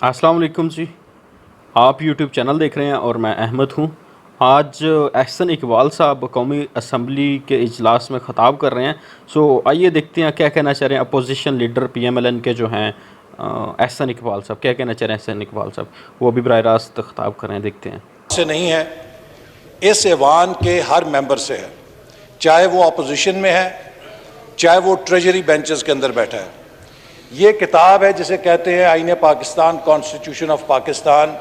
السلام علیکم جی، آپ یوٹیوب چینل دیکھ رہے ہیں اور میں احمد ہوں۔ آج احسن اقبال صاحب قومی اسمبلی کے اجلاس میں خطاب کر رہے ہیں، سو آئیے دیکھتے ہیں کیا کہنا چاہ رہے ہیں opposition leader P M L N کے جو ہیں احسن اقبال صاحب، کیا کہنا چاہ رہے ہیں احسن اقبال صاحب، وہ بھی براہ راست خطاب کر رہے ہیں، دیکھتے ہیں۔ سے نہیں ہے، اس ایوان کے ہر ممبر سے ہے، چاہے وہ اپوزیشن میں ہے، چاہے وہ ٹریجری بینچز کے اندر بیٹھا ہے۔ یہ کتاب ہے جسے کہتے ہیں آئین پاکستان، کانسٹیٹیوشن آف پاکستان۔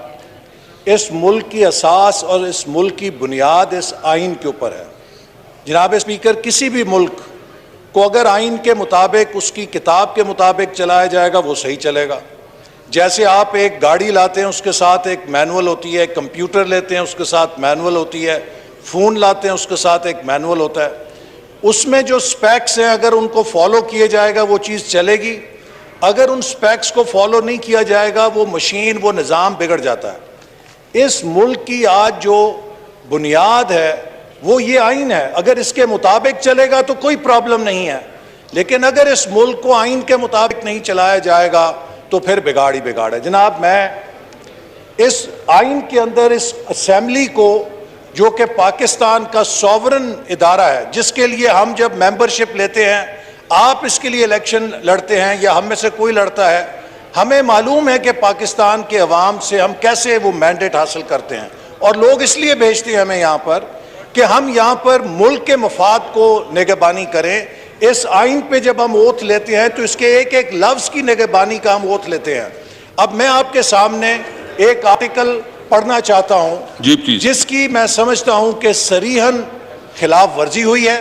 اس ملک کی اساس اور اس ملک کی بنیاد اس آئین کے اوپر ہے۔ جناب اسپیکر، کسی بھی ملک کو اگر آئین کے مطابق، اس کی کتاب کے مطابق چلایا جائے گا وہ صحیح چلے گا۔ جیسے آپ ایک گاڑی لاتے ہیں، اس کے ساتھ ایک مینول ہوتی ہے، کمپیوٹر لیتے ہیں، اس کے ساتھ مینول ہوتی ہے، فون لاتے ہیں، اس کے ساتھ ایک مینول ہوتا ہے۔ اس میں جو سپیکس ہیں اگر ان کو فالو کیے جائے گا وہ چیز چلے گی، اگر ان سپیکس کو فالو نہیں کیا جائے گا وہ مشین، وہ نظام بگڑ جاتا ہے۔ اس ملک کی آج جو بنیاد ہے وہ یہ آئین ہے، اگر اس کے مطابق چلے گا تو کوئی پرابلم نہیں ہے، لیکن اگر اس ملک کو آئین کے مطابق نہیں چلایا جائے گا تو پھر بگاڑ ہی بگاڑ ہے۔ جناب، میں اس آئین کے اندر اس اسمبلی کو، جو کہ پاکستان کا سوورن ادارہ ہے، جس کے لیے ہم جب ممبرشپ لیتے ہیں، آپ اس کے لیے الیکشن لڑتے ہیں یا ہم میں سے کوئی لڑتا ہے، ہمیں معلوم ہے کہ پاکستان کے عوام سے ہم کیسے وہ مینڈیٹ حاصل کرتے ہیں، اور لوگ اس لیے بھیجتے ہیں ہمیں یہاں پر کہ ہم یہاں پر ملک کے مفاد کو نگہبانی کریں۔ اس آئین پہ جب ہم اوتھ لیتے ہیں تو اس کے ایک ایک لفظ کی نگہبانی کا ہم اوتھ لیتے ہیں۔ اب میں آپ کے سامنے ایک آرٹیکل پڑھنا چاہتا ہوں جس کی میں سمجھتا ہوں کہ صریحاً خلاف ورزی ہوئی ہے،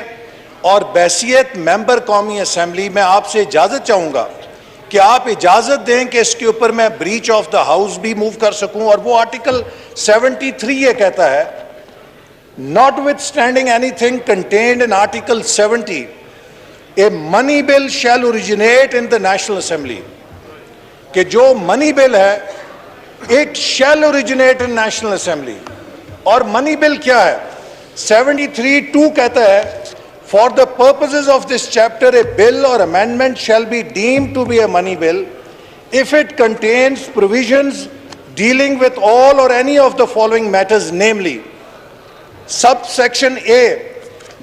اور بحیثیت ممبر قومی اسمبلی میں آپ سے اجازت چاہوں گا کہ آپ اجازت دیں کہ اس کے اوپر میں بریچ آف دا ہاؤس بھی موو کر سکوں۔ اور وہ آرٹیکل 73 یہ کہتا ہے، notwithstanding anything contained in Article 70, a money bill shall originate in the National Assembly، کہ جو منی بل ہے ایک shall originate in National Assembly۔ اور منی بل کیا ہے؟ 73(2) کہتا ہے، for the purposes of this chapter a bill or amendment shall be deemed to be a money bill if it contains provisions dealing with all or any of the following matters, namely subsection A,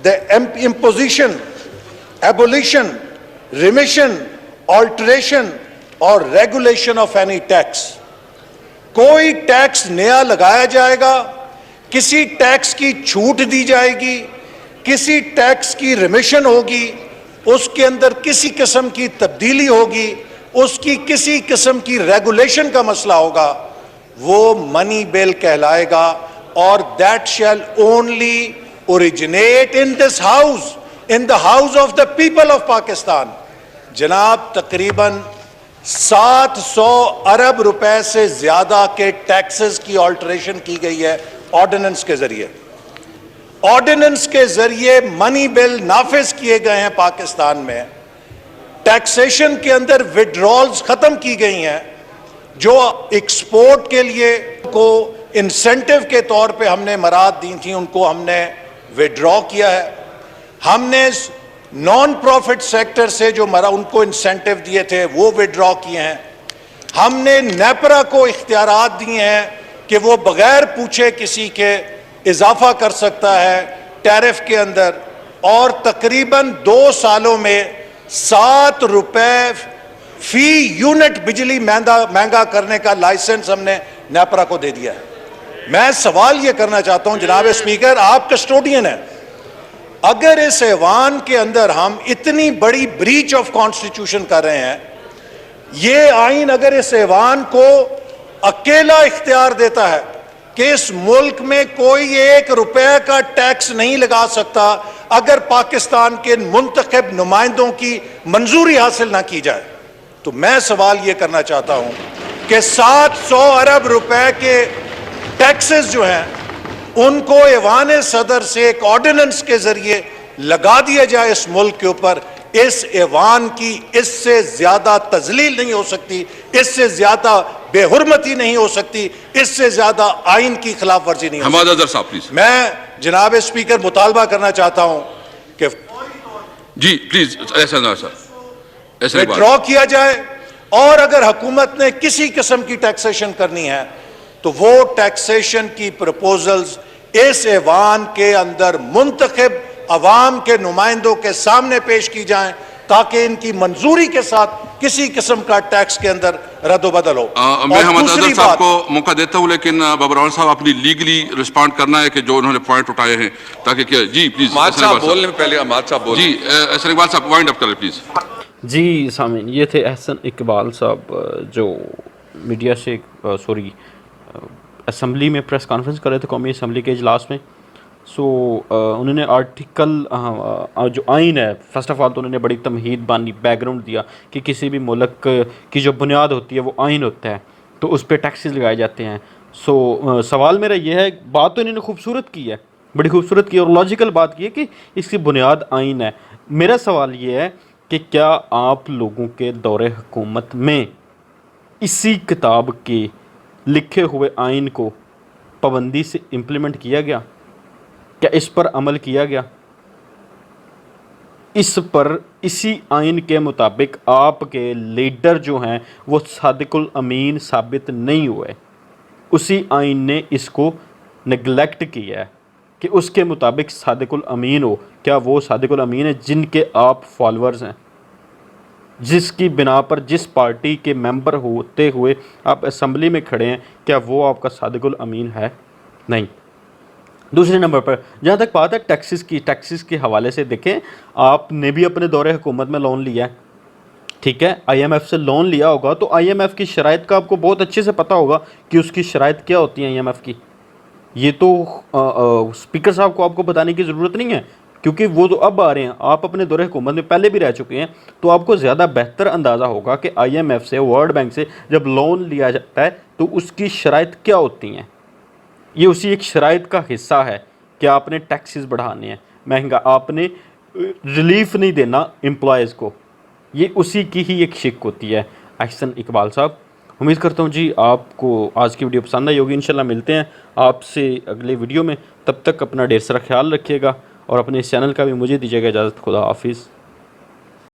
the imposition, abolition, remission, alteration or regulation of any tax۔ کوئی tax نیا لگایا جائے گا، کسی tax کی چھوٹ دی جائے گی، کسی ٹیکس کی ریمیشن ہوگی، اس کے اندر کسی قسم کی تبدیلی ہوگی، اس کی کسی قسم کی ریگولیشن کا مسئلہ ہوگا، وہ منی بل کہلائے گا، اور that shall only originate in this house, in the house of the people of Pakistan. جناب، تقریباً 700 ارب روپے سے زیادہ کے ٹیکسز کی آلٹریشن کی گئی ہے آرڈیننس کے ذریعے۔ آرڈیننس کے ذریعے منی بل نافذ کیے گئے ہیں پاکستان میں، ٹیکسیشن کے اندر وڈرالز ختم کی گئی ہیں، جو ایکسپورٹ کے لیے کو انسینٹیو کے طور پہ ہم نے مراد دی تھیں ان کو ہم نے وڈرا کیا ہے۔ ہم نے نان پروفٹ سیکٹر سے جو ان کو انسینٹیو دیے تھے وہ وڈرا کیے ہیں۔ ہم نے نیپرا کو اختیارات دیے ہیں کہ وہ بغیر پوچھے کسی کے اضافہ کر سکتا ہے ٹیرف کے اندر، اور تقریباً 2 سالوں میں 7 روپے فی یونٹ بجلی مہنگا کرنے کا لائسنس ہم نے نیپرا کو دے دیا ہے۔ میں سوال یہ کرنا چاہتا ہوں جناب اسپیکر، آپ کسٹوڈین ہیں، اگر اس ایوان کے اندر ہم اتنی بڑی بریچ آف کانسٹیٹیوشن کر رہے ہیں، یہ آئین اگر اس ایوان کو اکیلا اختیار دیتا ہے کہ اس ملک میں کوئی 1 روپے کا ٹیکس نہیں لگا سکتا اگر پاکستان کے منتخب نمائندوں کی منظوری حاصل نہ کی جائے، تو میں سوال یہ کرنا چاہتا ہوں کہ 700 ارب روپے کے ٹیکسز جو ہیں ان کو ایوان صدر سے ایک آرڈیننس کے ذریعے لگا دیا جائے اس ملک کے اوپر۔ اس ایوان کی اس سے زیادہ تذلیل نہیں ہو سکتی، اس سے زیادہ بے حرمتی نہیں ہو سکتی، اس سے زیادہ آئین کی خلاف ورزی نہیں ہو سکتی۔ میں جناب اسپیکر مطالبہ کرنا چاہتا ہوں کہ جی پلیز ایسا نہ سر، وڈرا کیا جائے اور اگر حکومت نے کسی قسم کی ٹیکسیشن کرنی ہے تو وہ ٹیکسیشن کی پروپوزلز اس ایوان کے اندر منتخب عوام کے نمائندوں کے سامنے پیش کی جائیں تاکہ ان کی منظوری کے ساتھ کسی قسم کا ٹیکس کے اندر رد و بدل ہو. میں اور حمد دوسری اظہر صاحب بات، کو موقع دیتا ہوں، لیکن بابر صاحب اپنی لیگلی رسپونڈ کرنا ہے کہ جو انہوں نے پوائنٹ اٹھائے ہیں، تاکہ کہ جی پلیز مات صاحب بولنے میں پہلے مات صاحب بولیں. جی احسن اقبال صاحب وائنڈ اپ کریں پلیز. جی سامعین، یہ تھے احسن اقبال صاحب جو میڈیا سے اسمبلی میں پریس کانفرنس کر رہے تھے، قومی اسمبلی کے اجلاس میں. سو انہوں نے آرٹیکل جو آئین ہے، فرسٹ آف آل تو انہوں نے بڑی تمہید بانی، بیک گراؤنڈ دیا کہ کسی بھی ملک کی جو بنیاد ہوتی ہے وہ آئین ہوتا ہے، تو اس پہ ٹیکسز لگائے جاتے ہیں. سو سوال میرا یہ ہے، بات تو انہوں نے خوبصورت کی ہے، بڑی خوبصورت کی اور لاجیکل بات کی ہے کہ اس کی بنیاد آئین ہے. میرا سوال یہ ہے کہ کیا آپ لوگوں کے دور حکومت میں اسی کتاب کے لکھے ہوئے آئین کو پابندی سے امپلیمنٹ کیا گیا؟ کیا اس پر عمل کیا گیا؟ اس پر اسی آئین کے مطابق آپ کے لیڈر جو ہیں وہ صادق الامین ثابت نہیں ہوئے. اسی آئین نے اس کو نگلیکٹ کیا ہے کہ اس کے مطابق صادق الامین ہو. کیا وہ صادق الامین ہے جن کے آپ فالورز ہیں، جس کی بنا پر جس پارٹی کے ممبر ہوتے ہوئے آپ اسمبلی میں کھڑے ہیں، کیا وہ آپ کا صادق الامین ہے؟ نہیں. دوسرے نمبر پر جہاں تک بات ہے ٹیکسز کے حوالے سے، دیکھیں آپ نے بھی اپنے دور حکومت میں لون لیا ہے، ٹھیک ہے، آئی ایم ایف سے لون لیا ہوگا تو آئی ایم ایف کی شرائط کا آپ کو بہت اچھے سے پتہ ہوگا کہ اس کی شرائط کیا ہوتی ہیں آئی ایم ایف کی. یہ تو اسپیکر صاحب کو آپ کو بتانے کی ضرورت نہیں ہے کیونکہ وہ تو اب آ رہے ہیں، آپ اپنے دور حکومت میں پہلے بھی رہ چکے ہیں، تو آپ کو زیادہ بہتر اندازہ ہوگا کہ آئی ایم ایف سے، ورلڈ بینک سے جب لون لیا جاتا ہے تو اس کی شرائط کیا ہوتی ہیں. یہ اسی ایک شرائط کا حصہ ہے کہ آپ نے ٹیکسز بڑھانے ہیں، مہنگا آپ نے ریلیف نہیں دینا امپلائیز کو، یہ اسی کی ہی ایک شک ہوتی ہے. احسن اقبال صاحب، امید کرتا ہوں جی آپ کو آج کی ویڈیو پسند آئی ہوگی. انشاءاللہ ملتے ہیں آپ سے اگلے ویڈیو میں، تب تک اپنا ڈھیر سارا خیال رکھیے گا اور اپنے اس چینل کا بھی مجھے دیجیے گا اجازت. خدا حافظ.